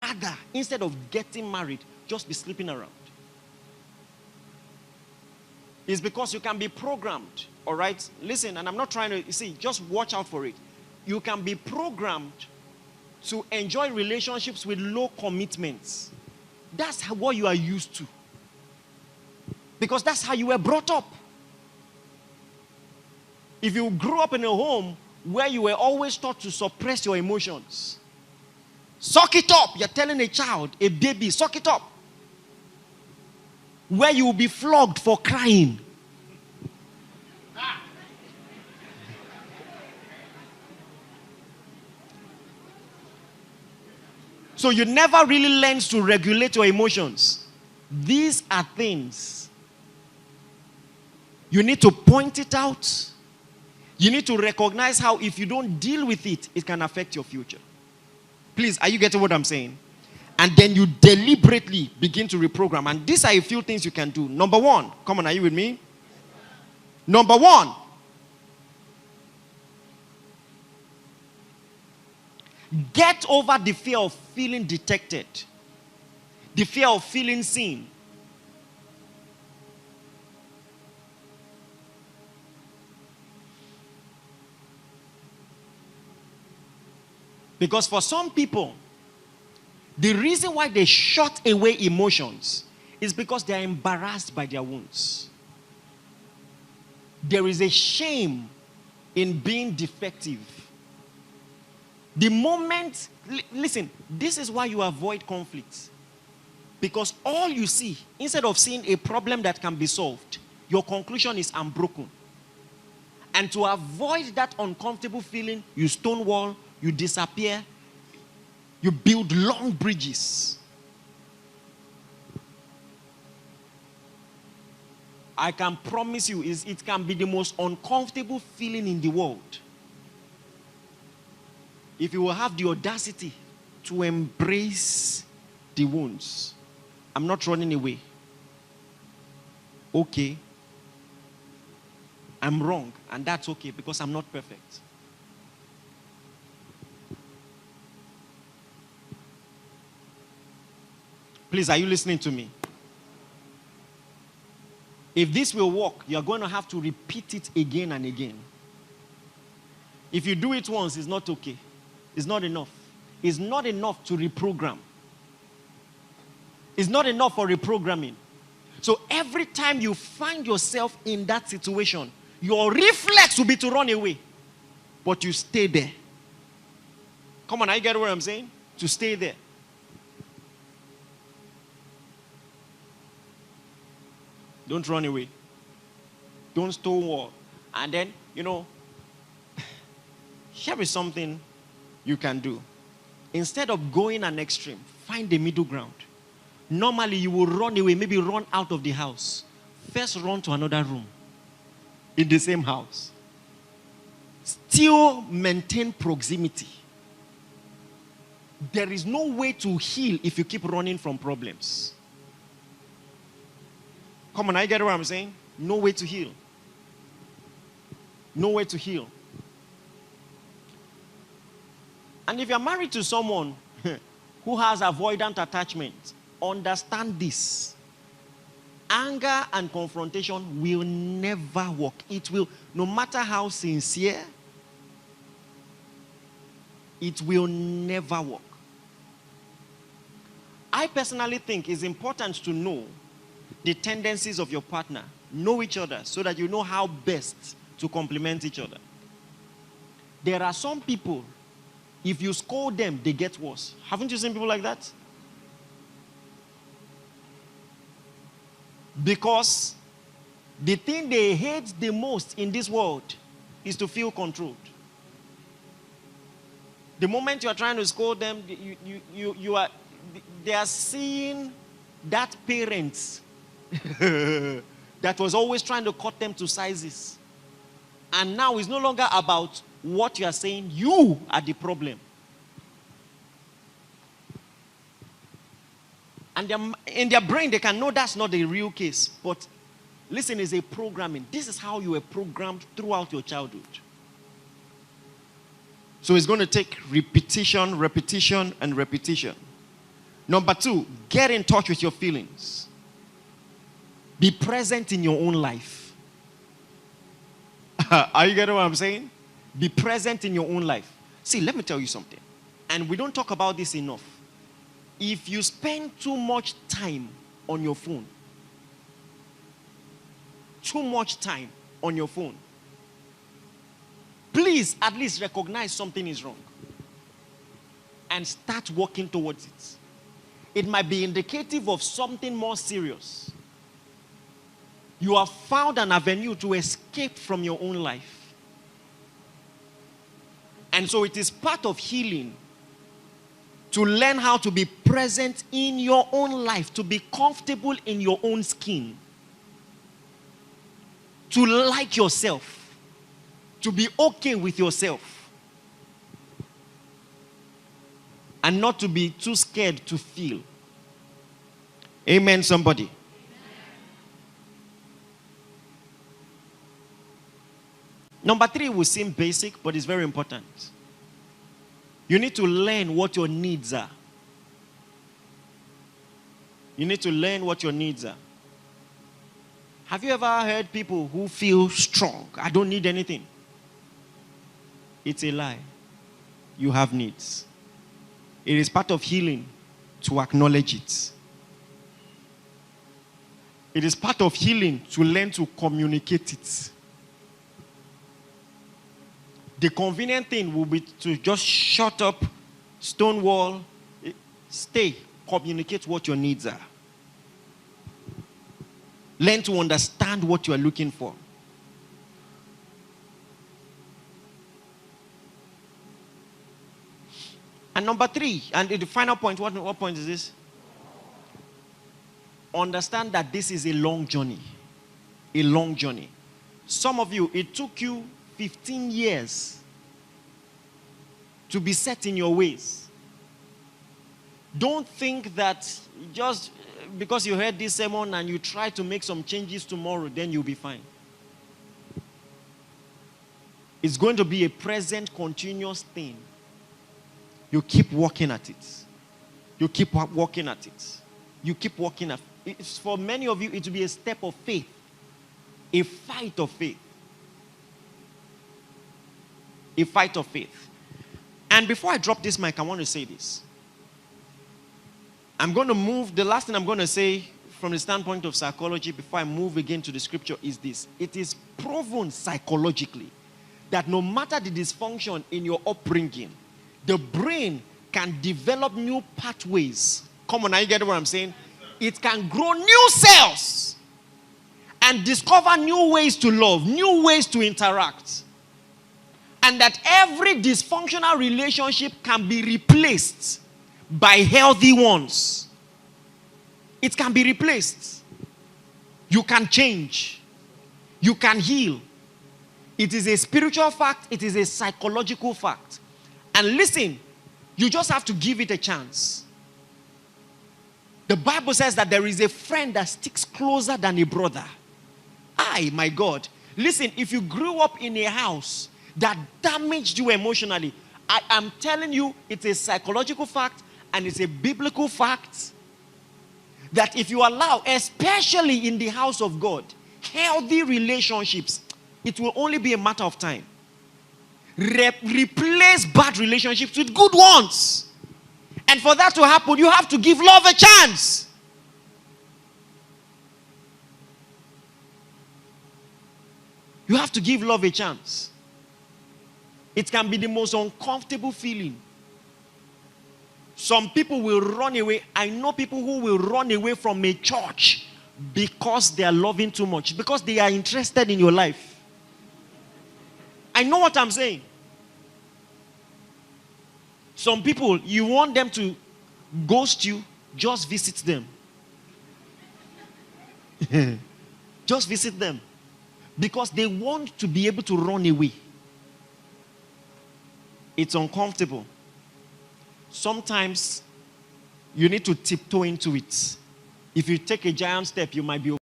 rather, instead of getting married, just be sleeping around. It's because you can be programmed, all right? Listen, and I'm not trying to, see, just watch out for it. You can be programmed to enjoy relationships with low commitments. That's what you are used to. Because that's how you were brought up. If you grew up in a home where you were always taught to suppress your emotions, suck it up. You're telling a child, a baby, suck it up. Where you will be flogged for crying. So you never really learn to regulate your emotions. These are things. You need to point it out. You need to recognize how if you don't deal with it, it can affect your future. Please, are you getting what I'm saying? And then you deliberately begin to reprogram. And these are a few things you can do. Number one, come on, are you with me? Number one, get over the fear of feeling detected, the fear of feeling seen. Because for some people, the reason why they shut away emotions is because they are embarrassed by their wounds. There is a shame in being defective. The moment, listen, this is why you avoid conflicts. Because all you see, instead of seeing a problem that can be solved, your conclusion is I'm broken. And to avoid that uncomfortable feeling, you stonewall, you disappear, you build long bridges. I can promise you, it can be the most uncomfortable feeling in the world. If you will have the audacity to embrace the wounds. I'm not running away. Okay. I'm wrong, and that's okay because I'm not perfect. Please, are you listening to me? If this will work, you're going to have to repeat it again and again. If you do it once, it's not okay. It's not enough. It's not enough to reprogram. It's not enough for reprogramming. So every time you find yourself in that situation, your reflex will be to run away. But you stay there. Come on, I get what I'm saying? To stay there. Don't run away. Don't stonewall. And then, here is something you can do. Instead of going an extreme, find the middle ground. Normally, you will run away, maybe run out of the house. First, run to another room in the same house. Still maintain proximity. There is no way to heal if you keep running from problems. Come on, I get what I'm saying? No way to heal. No way to heal. And if you're married to someone who has avoidant attachment, understand this. Anger and confrontation will never work. It will, no matter how sincere, it will never work. I personally think it's important to know the tendencies of your partner. Know each other so that you know how best to complement each other. There are some people, if you scold them, they get worse. Haven't you seen people like that? Because the thing they hate the most in this world is to feel controlled. The moment you are trying to scold them, they are seeing that parent that was always trying to cut them to sizes. And now it's no longer about what you are saying. You are the problem. And in their brain, they can know that's not the real case. But listen, it's a programming. This is how you were programmed throughout your childhood. So it's going to take repetition, repetition, and repetition. Number 2, get in touch with your feelings. Be present in your own life. Are you getting what I'm saying? Be present in your own life. See, let me tell you something. And we don't talk about this enough. If you spend too much time on your phone, please at least recognize something is wrong and start working towards it. It might be indicative of something more serious. You have found an avenue to escape from your own life. And so it is part of healing to learn how to be present in your own life, to be comfortable in your own skin, to like yourself, to be okay with yourself, and not to be too scared to feel. Amen, somebody. Number 3 will seem basic, but it's very important. You need to learn what your needs are. You need to learn what your needs are. Have you ever heard people who feel strong? I don't need anything. It's a lie. You have needs. It is part of healing to acknowledge it. It is part of healing to learn to communicate it. The convenient thing will be to just shut up, stonewall, stay, communicate what your needs are. Learn to understand what you are looking for. And number 3, and the final point, what point is this? Understand that this is a long journey. A long journey. Some of you, it took you 15 years to be set in your ways. Don't think that just because you heard this sermon and you try to make some changes tomorrow, then you'll be fine. It's going to be a present, continuous thing. You keep working at it. You keep working at it. You keep working at it. For many of you, it will be a step of faith. A fight of faith. A fight of faith. And before I drop this mic, I want to say this. I'm going to move. The last thing I'm going to say from the standpoint of psychology before I move again to the scripture is this. It is proven psychologically that no matter the dysfunction in your upbringing, the brain can develop new pathways. Come on, now you get what I'm saying? It can grow new cells and discover new ways to love, new ways to interact. And that every dysfunctional relationship can be replaced by healthy ones. It can be replaced. You can change. You can heal. It is a spiritual fact. It is a psychological fact. And listen, you just have to give it a chance. The Bible says that there is a friend that sticks closer than a brother. My God. Listen, if you grew up in a house that damaged you emotionally, I am telling you, it's a psychological fact and it's a biblical fact that if you allow, especially in the house of God, healthy relationships, it will only be a matter of time. Replace bad relationships with good ones. And for that to happen, you have to give love a chance. You have to give love a chance. It can be the most uncomfortable feeling. Some people will run away. I know people who will run away from a church because they are loving too much, because they are interested in your life. I know what I'm saying. Some people, you want them to ghost you, just visit them. Just visit them. Because they want to be able to run away. It's uncomfortable. Sometimes you need to tiptoe into it. If you take a giant step, you might be